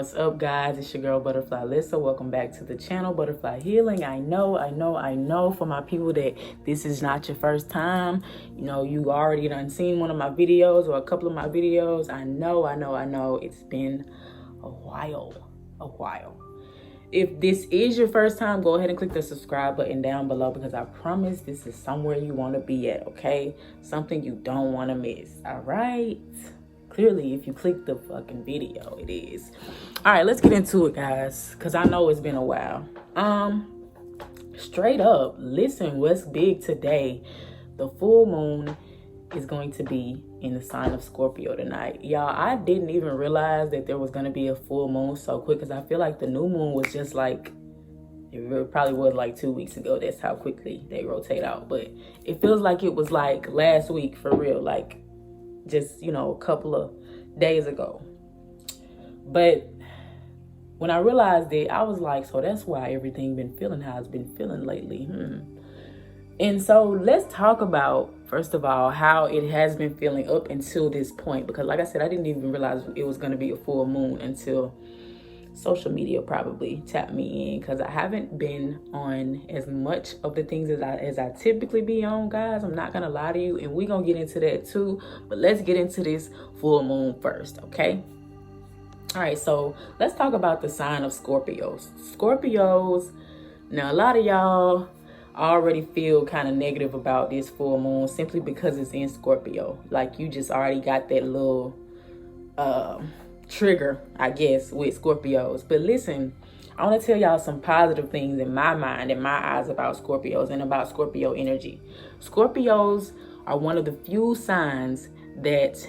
What's up, guys? It's your girl Butterfly Lissa. Welcome back to the channel, Butterfly Healing. I know for my people that this is not your first time. You know, you already done seen one of my videos or a couple of my videos. I know it's been a while. If this is your first time, go ahead and click the subscribe button down below, because I promise this is somewhere you want to be at, okay? Something you don't want to miss, all right? Clearly, if you click the fucking video, it is. All right, let's get into it, guys, because I know it's been a while. Straight up, listen, what's big today? The full moon is going to be in the sign of Scorpio tonight. Y'all, I didn't even realize that there was going to be a full moon so quick, because I feel like the new moon was just like, it probably was like 2 weeks ago. That's how quickly they rotate out. But it feels like it was like last week for real, like just, you know, a couple of days ago. But when I realized it, I was like, so that's why everything been feeling how it's been feeling lately. And so let's talk about, first of all, how it has been feeling up until this point. Because like I said, I didn't even realize it was going to be a full moon until social media probably tapped me in, because I haven't been on as much of the things as I typically be on, guys. I'm not gonna lie to you, and we're gonna get into that too, but let's get into this full moon first, okay? All right, so let's talk about the sign of Scorpios. Now, a lot of y'all already feel kind of negative about this full moon simply because it's in Scorpio. Like, you just already got that little trigger, I guess, with Scorpios. But listen, I want to tell y'all some positive things in my mind, in my eyes, about Scorpios and about Scorpio energy. Scorpios are one of the few signs that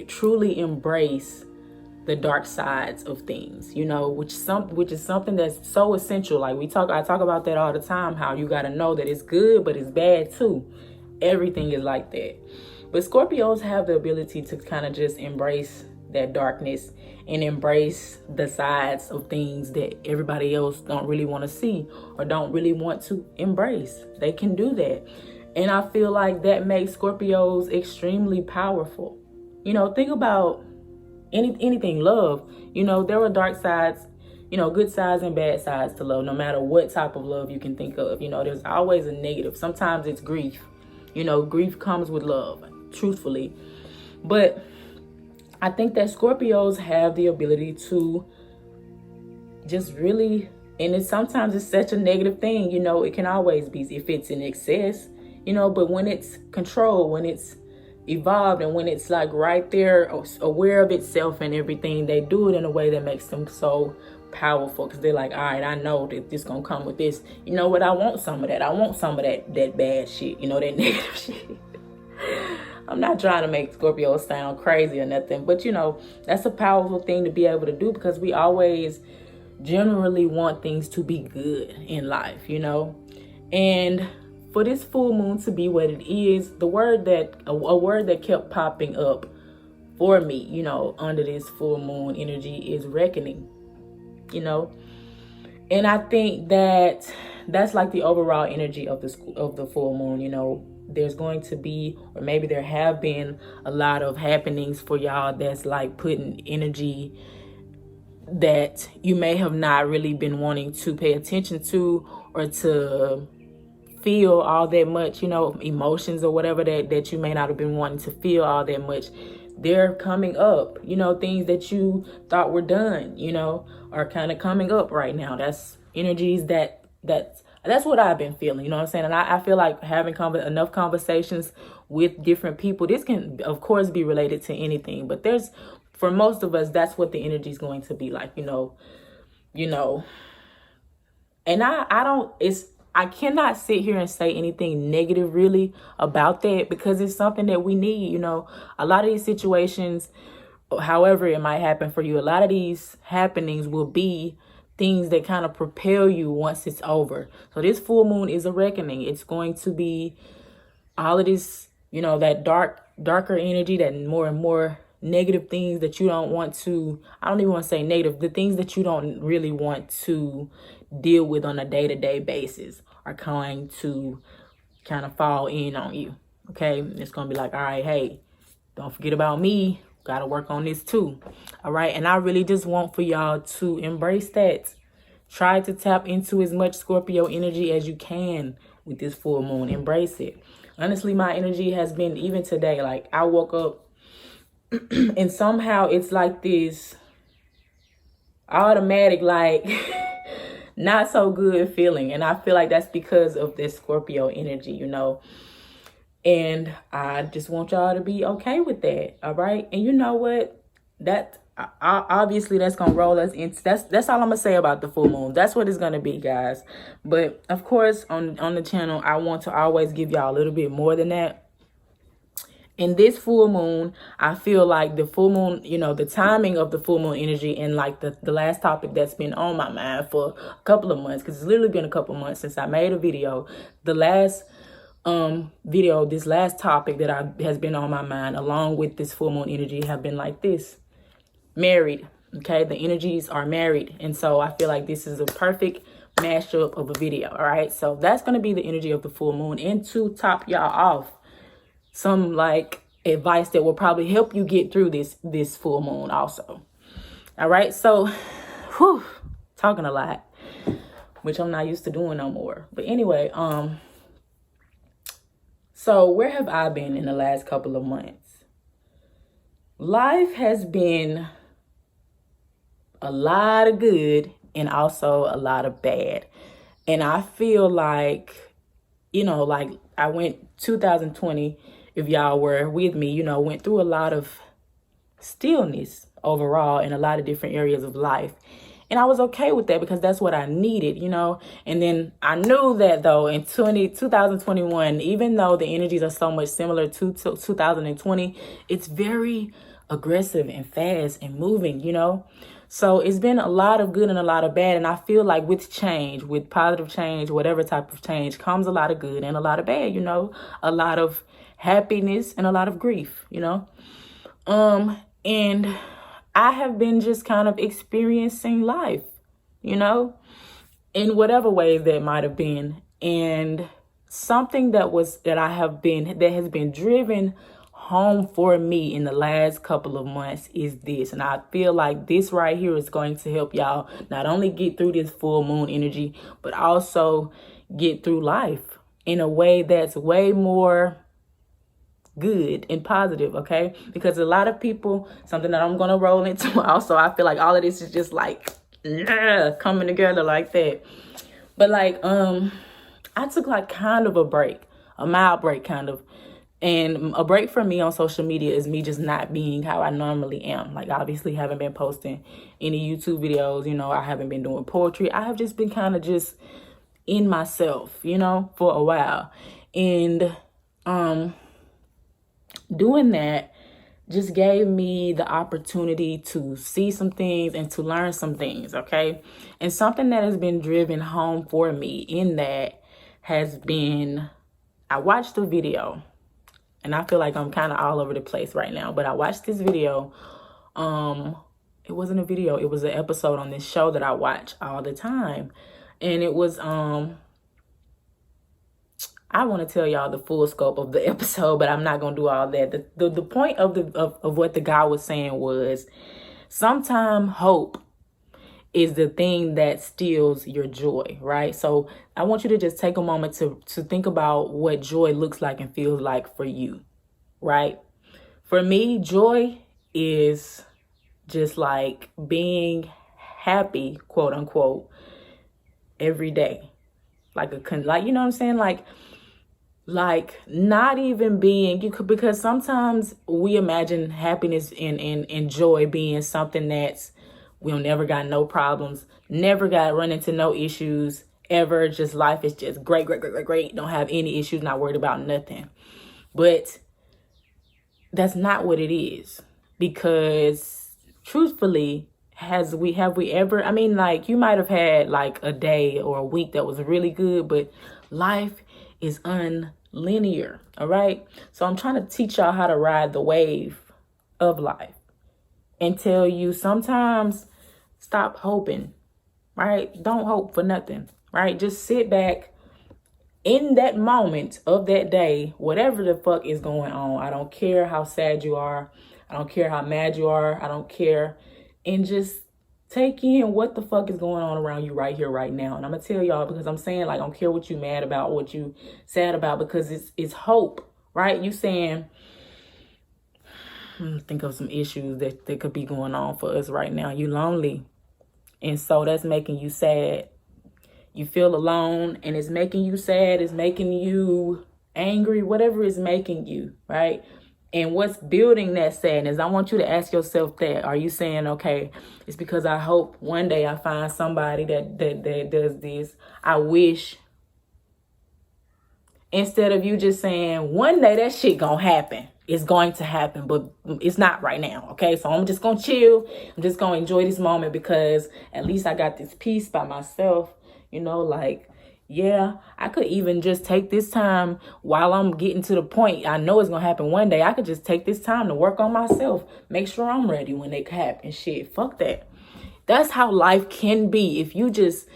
truly embrace the dark sides of things, you know, which is something that's so essential. Like I talk about that all the time, how you got to know that it's good, but it's bad too. Everything is like that. But Scorpios have the ability to kind of just embrace that darkness and embrace the sides of things that everybody else don't really want to see or don't really want to embrace. They can do that. And I feel like that makes Scorpios extremely powerful. You know, think about anything love. You know, there are dark sides, you know, good sides and bad sides to love, no matter what type of love you can think of. You know, there's always a negative. Sometimes it's grief. You know, grief comes with love, truthfully. But I think that Scorpios have the ability to just really, and sometimes it's such a negative thing, you know, it can always be if it's in excess, you know, but when it's controlled, when it's evolved, and when it's like right there, aware of itself and everything, they do it in a way that makes them so powerful, because they're like, all right, I know that this gonna come with this. You know what? I want some of that. I want some of that bad shit, you know, that negative shit. I'm not trying to make Scorpios sound crazy or nothing, but you know, that's a powerful thing to be able to do, because we always generally want things to be good in life, you know. And for this full moon to be what it is, a word that kept popping up for me, you know, under this full moon energy is reckoning, you know. And I think that that's like the overall energy of the full moon, you know. There's going to be, or maybe there have been, a lot of happenings for y'all that's like putting energy that you may have not really been wanting to pay attention to or to feel all that much, you know, emotions or whatever that you may not have been wanting to feel all that much. They're coming up, you know, things that you thought were done, you know, are kind of coming up right now. That's energies that's what I've been feeling, you know what I'm saying? And I feel like having enough conversations with different people, this can, of course, be related to anything. But for most of us, that's what the energy is going to be like, you know. And I cannot sit here and say anything negative really about that, because it's something that we need, you know. A lot of these situations, however it might happen for you, a lot of these happenings will be things that kind of propel you once it's over. So this full moon is a reckoning. It's going to be all of this, you know, that darker energy, that more and more negative things that you don't want to, I don't even want to say negative, the things that you don't really want to deal with on a day-to-day basis are going to kind of fall in on you. Okay, it's going to be like, all right, hey, don't forget about me. Gotta work on this too. All right. And I really just want for y'all to embrace that. Try to tap into as much Scorpio energy as you can with this full moon. Embrace it. Honestly, my energy has been, even today, like I woke up and somehow it's like this automatic, like not so good feeling. And I feel like that's because of this Scorpio energy, you know. And I just want y'all to be okay with that. All right. And you know what? That obviously that's gonna roll us into, that's all I'm gonna say about the full moon. That's what it's gonna be, guys. But of course, on the channel, I want to always give y'all a little bit more than that. In this full moon, I feel like the full moon, you know, the timing of the full moon energy, and like the last topic that's been on my mind for a couple of months, because it's literally been a couple of months since I made a video. The last video, this last topic that has been on my mind along with this full moon energy have been like this: married. Okay, the energies are married, and so I feel like this is a perfect mashup of a video. All right, so that's going to be the energy of the full moon. And to top y'all off, some like advice that will probably help you get through this full moon also. All right, so talking a lot, which I'm not used to doing no more. But anyway, so where have I been in the last couple of months? Life has been a lot of good and also a lot of bad. And I feel like, you know, like I went 2020, if y'all were with me, you know, went through a lot of stillness overall in a lot of different areas of life. And I was okay with that because that's what I needed, you know. And then I knew that though in 2021, even though the energies are so much similar to 2020, it's very aggressive and fast and moving, you know. So it's been a lot of good and a lot of bad. And I feel like with change, with positive change, whatever type of change, comes a lot of good and a lot of bad, you know, a lot of happiness and a lot of grief, you know. And I have been just kind of experiencing life, you know, in whatever ways that might have been. And something that has been driven home for me in the last couple of months is this. And I feel like this right here is going to help y'all not only get through this full moon energy, but also get through life in a way that's way more good and positive, okay? Because a lot of people, something that I'm gonna roll into also, I feel like all of this is just like coming together like that. But like I took like kind of a break, a mild break kind of. And a break for me on social media is me just not being how I normally am. Like obviously haven't been posting any YouTube videos, you know, I haven't been doing poetry. I have just been kind of just in myself, you know, for a while. And doing that just gave me the opportunity to see some things and to learn some things, okay? And something that has been driven home for me in that has been, I watched a video, and I feel like I'm kind of all over the place right now, but I watched this video. It wasn't a video, it was an episode on this show that I watch all the time. And it was, I want to tell y'all the full scope of the episode, but I'm not going to do all that. The point of what the guy was saying was, sometimes hope is the thing that steals your joy, right? So I want you to just take a moment to think about what joy looks like and feels like for you, right? For me, joy is just like being happy, quote unquote, every day. Like you know what I'm saying? Like not even being, because sometimes we imagine happiness and joy being something that's, we'll never got no problems, never got run into no issues ever. Just life is just great. Don't have any issues, not worried about nothing. But that's not what it is, because truthfully, have we ever, I mean, like you might have had like a day or a week that was really good, but life is unlinear. All right. So I'm trying to teach y'all how to ride the wave of life and tell you sometimes stop hoping, right? Don't hope for nothing, right? Just sit back in that moment of that day, whatever the fuck is going on. I don't care how sad you are. I don't care how mad you are. I don't care. And just take in what the fuck is going on around you right here, right now. And I'm going to tell y'all, because I'm saying, like, I don't care what you mad about, what you sad about, because it's hope, right? You saying, think of some issues that could be going on for us right now. You lonely. And so that's making you sad. You feel alone, and it's making you sad. It's making you angry, whatever is making you, right? And what's building that sadness? I want you to ask yourself that. Are you saying, okay, it's because I hope one day I find somebody that does this. I wish. Instead of you just saying, one day that shit gonna happen. It's going to happen, but it's not right now, okay? So I'm just gonna chill. I'm just gonna enjoy this moment because at least I got this peace by myself. You know, like, yeah, I could even just take this time while I'm getting to the point. I know it's gonna happen one day. I could just take this time to work on myself. Make sure I'm ready when it happen. Shit, fuck that. That's how life can be. If you just...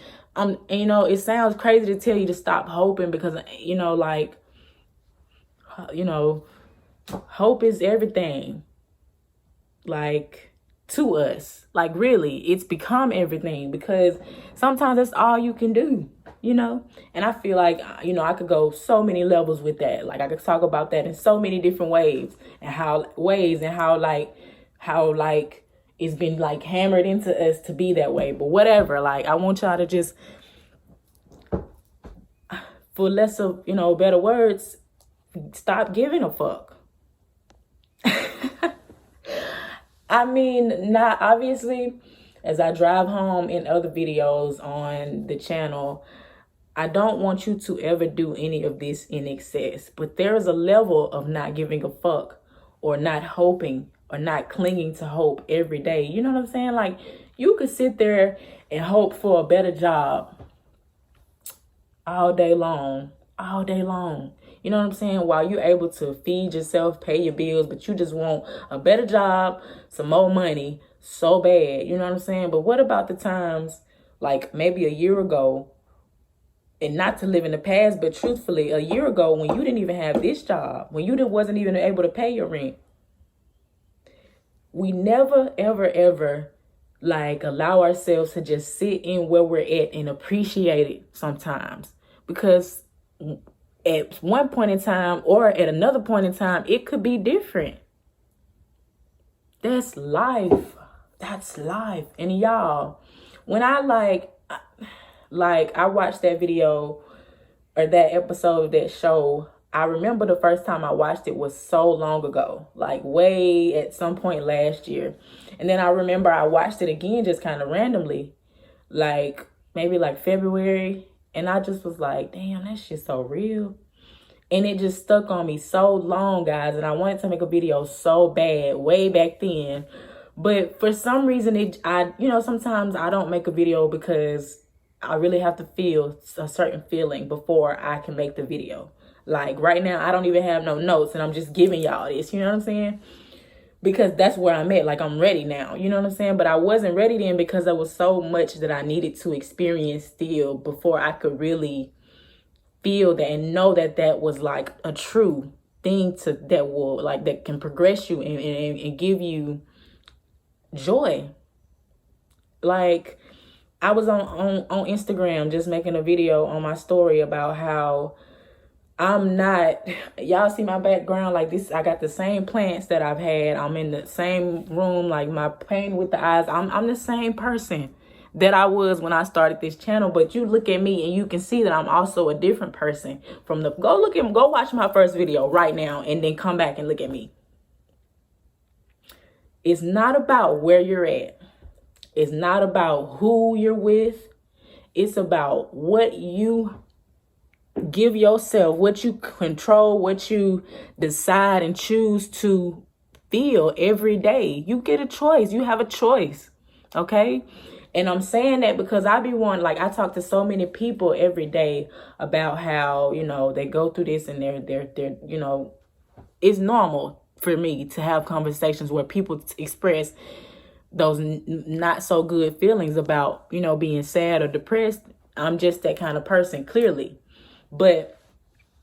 you know, it sounds crazy to tell you to stop hoping because, you know, like, you know, hope is everything, like, to us. Like, really, it's become everything because sometimes that's all you can do, you know? And I feel like, you know, I could go so many levels with that. Like, I could talk about that in so many different ways and how it's been like hammered into us to be that way. But whatever, like, I want y'all to just, for less of, you know, better words, stop giving a fuck. I mean, not obviously, as I drive home in other videos on the channel, I don't want you to ever do any of this in excess. But there is a level of not giving a fuck or not hoping or not clinging to hope every day. You know what I'm saying? Like, you could sit there and hope for a better job all day long. You know what I'm saying? While you're able to feed yourself, pay your bills, but you just want a better job, some more money, so bad. You know what I'm saying? But what about the times, like maybe a year ago, and not to live in the past, but truthfully, a year ago when you didn't even have this job, when you wasn't even able to pay your rent? We never, ever, ever, like, allow ourselves to just sit in where we're at and appreciate it sometimes. Because at one point in time or at another point in time, it could be different. That's life. That's life. And y'all, when I I watched that video or that episode of that show, I remember the first time I watched it was so long ago, like way at some point last year. And then I remember I watched it again just kind of randomly, like maybe like February. And I just was like, damn, that shit's so real. And it just stuck on me so long, guys. And I wanted to make a video so bad way back then. But for some reason, sometimes I don't make a video because I really have to feel a certain feeling before I can make the video. Like right now, I don't even have no notes and I'm just giving y'all this, you know what I'm saying? Because that's where I'm at. Like, I'm ready now, you know what I'm saying? But I wasn't ready then because there was so much that I needed to experience still before I could really feel that and know that that was like a true thing that can progress you and give you joy. Like, I was on Instagram just making a video on my story about how y'all see my background like this. I got the same plants that I've had. I'm in the same room, like my painting with the eyes. I'm the same person that I was when I started this channel. But you look at me and you can see that I'm also a different person go watch my first video right now and then come back and look at me. It's not about where you're at. It's not about who you're with. It's about what you give yourself, what you control, what you decide and choose to feel every day. You get a choice. You have a choice. Okay? And I'm saying that because I talk to so many people every day about how, you know, they go through this and they're you know, it's normal for me to have conversations where people express those not so good feelings about, you know, being sad or depressed. I'm just that kind of person, clearly. But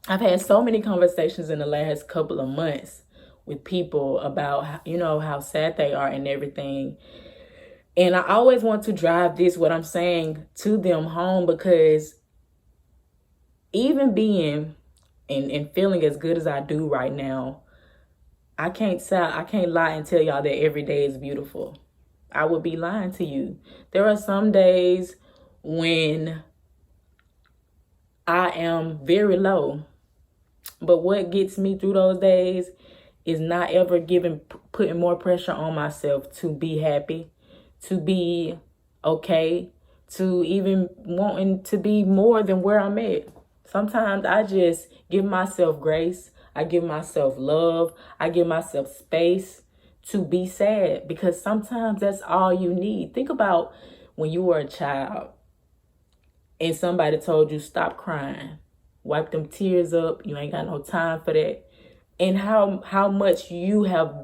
I've had so many conversations in the last couple of months with people about, you know, how sad they are and everything. And I always want to drive this, what I'm saying, to them home, because even being and feeling as good as I do right now, I can't lie and tell y'all that every day is beautiful. I would be lying to you. There are some days when I am very low. But what gets me through those days is not ever putting more pressure on myself to be happy, to be okay, to even wanting to be more than where I'm at. Sometimes I just give myself grace. I give myself love. I give myself space to be sad, because sometimes that's all you need. Think about when you were a child and somebody told you, stop crying, wipe them tears up, you ain't got no time for that. And how much you have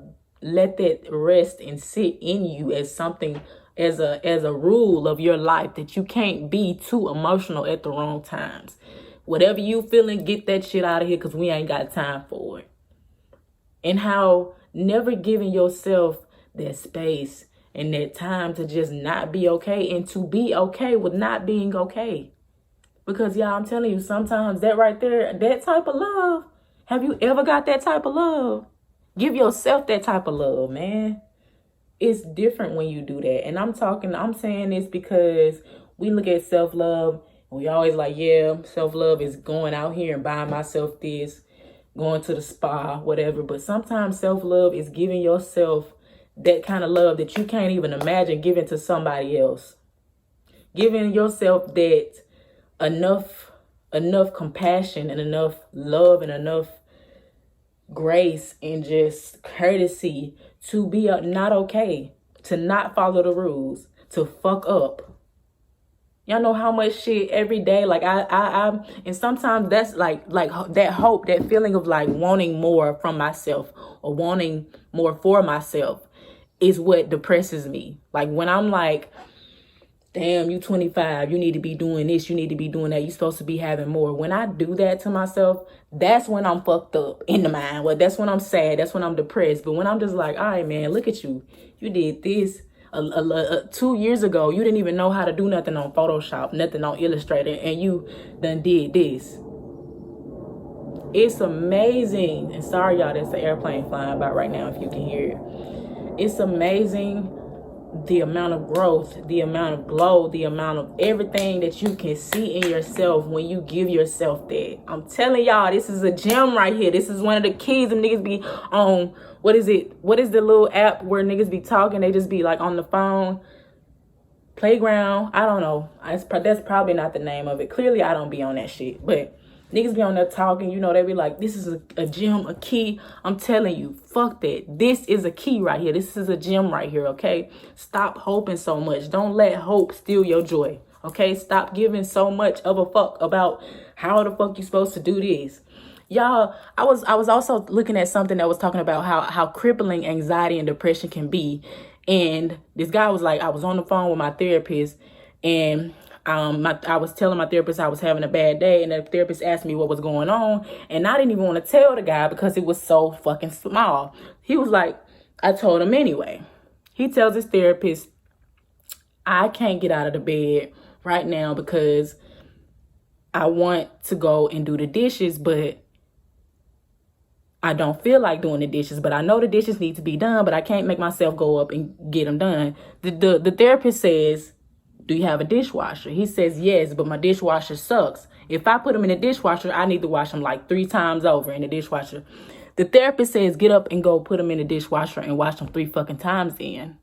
let that rest and sit in you as something, as a rule of your life, that you can't be too emotional at the wrong times. Whatever you feeling, get that shit out of here, because we ain't got time for it. And how never giving yourself that space and that time to just not be okay, and to be okay with not being okay. Because y'all, I'm telling you, sometimes that right there, that type of love, have you ever got that type of love? Give yourself that type of love, man. It's different when you do that. And I'm saying this because we look at self-love and we always like, yeah, self-love is going out here and buying myself this, going to the spa, whatever. But sometimes self-love is giving yourself that kind of love that you can't even imagine giving to somebody else. Giving yourself that enough compassion and enough love and enough grace and just courtesy to be not okay, to not follow the rules, to fuck up. Y'all know how much shit every day, like I and sometimes that's like that hope, that feeling of like wanting more from myself or wanting more for myself is what depresses me. Like when I'm like, damn, you 25, you need to be doing this, you need to be doing that, you're supposed to be having more. When I do that to myself, that's when I'm fucked up in the mind. Well, that's when I'm sad, that's when I'm depressed. But when I'm just like, all right, man, look at you. You did this 2 years ago. You didn't even know how to do nothing on Photoshop, nothing on Illustrator, and you done did this. It's amazing. And sorry, y'all, that's the airplane flying by right now if you can hear it. It's amazing the amount of growth, the amount of glow, the amount of everything that you can see in yourself when you give yourself that. I'm telling y'all, this is a gem right here. This is one of the keys. Them niggas be on, what is it? What is the little app where niggas be talking? They just be like on the phone. Playground. I don't know. That's probably not the name of it. Clearly, I don't be on that shit. But niggas be on there talking, you know, they be like, this is a gem, a key. I'm telling you, fuck that. This is a key right here. This is a gem right here, okay? Stop hoping so much. Don't let hope steal your joy, okay? Stop giving so much of a fuck about how the fuck you supposed to do this. Y'all, I was also looking at something that was talking about how crippling anxiety and depression can be. And this guy was like, I was on the phone with my therapist, and I was telling my therapist I was having a bad day, and the therapist asked me what was going on, and I didn't even want to tell the guy because it was so fucking small. He was like, I told him anyway. He tells his therapist, I can't get out of the bed right now because I want to go and do the dishes, but I don't feel like doing the dishes, but I know the dishes need to be done, but I can't make myself go up and get them done. The therapist says, do you have a dishwasher? He says, yes, but my dishwasher sucks. If I put them in the dishwasher, I need to wash them like 3 times over in the dishwasher. The therapist says, get up and go put them in the dishwasher and wash them 3 fucking times then.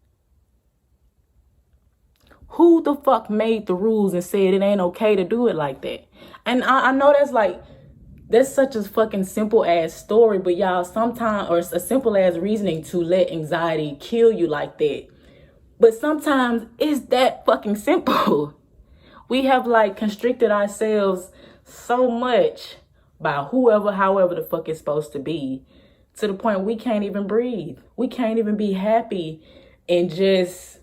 Who the fuck made the rules and said it ain't okay to do it like that? And I know that's such a fucking simple ass story, but y'all, sometimes, or it's a simple ass reasoning to let anxiety kill you like that. But sometimes it's that fucking simple. We have like constricted ourselves so much by however the fuck it's supposed to be, to the point we can't even breathe. We can't even be happy and just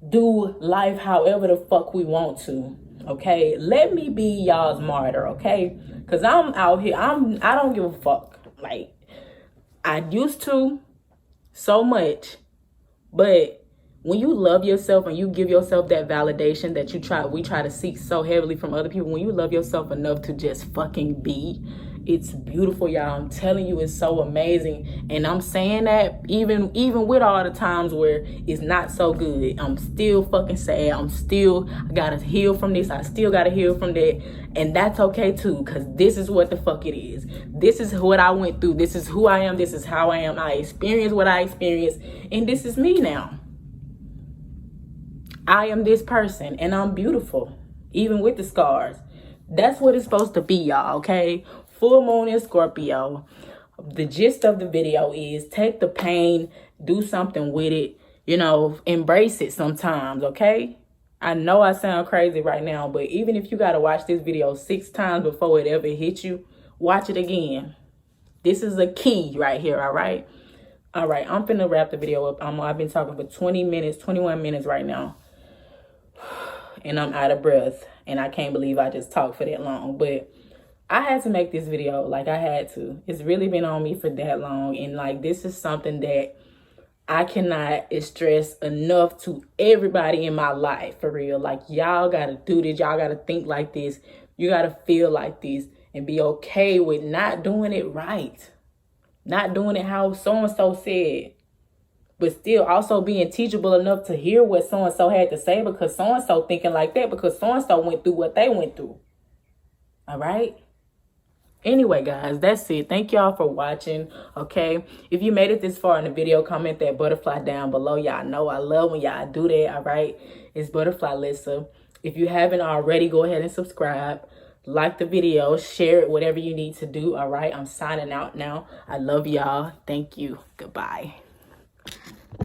do life however the fuck we want to. Okay, let me be y'all's martyr, okay? Because I'm out here, I don't give a fuck. Like, I used to so much, but when you love yourself and you give yourself that validation that we try to seek so heavily from other people, when you love yourself enough to just fucking be, it's beautiful, y'all. I'm telling you, it's so amazing. And I'm saying that even with all the times where it's not so good, I'm still fucking sad. I gotta heal from this. I still gotta heal from that. And that's okay too, because this is what the fuck it is. This is what I went through. This is who I am. This is how I am. I experienced what I experienced. And this is me now. I am this person and I'm beautiful, even with the scars. That's what it's supposed to be, y'all, okay? Full moon in Scorpio. The gist of the video is take the pain, do something with it, embrace it sometimes, okay? I know I sound crazy right now, but even if you got to watch this video 6 times before it ever hits you, watch it again. This is a key right here, all right? All right, I'm finna wrap the video up. I've been talking for 21 minutes right now. And I'm out of breath. And I can't believe I just talked for that long. But I had to make this video. Like, I had to. It's really been on me for that long. And, like, this is something that I cannot stress enough to everybody in my life, for real. Like, y'all got to do this. Y'all got to think like this. You got to feel like this. And be okay with not doing it right. Not doing it how so-and-so said. But still also being teachable enough to hear what so-and-so had to say, because so-and-so thinking like that because so-and-so went through what they went through. All right? Anyway, guys, that's it. Thank y'all for watching, okay? If you made it this far in the video, comment that butterfly down below. Y'all know I love when y'all do that, all right? It's Butterfly Lissa. If you haven't already, go ahead and subscribe. Like the video, share it, whatever you need to do, all right? I'm signing out now. I love y'all. Thank you. Goodbye.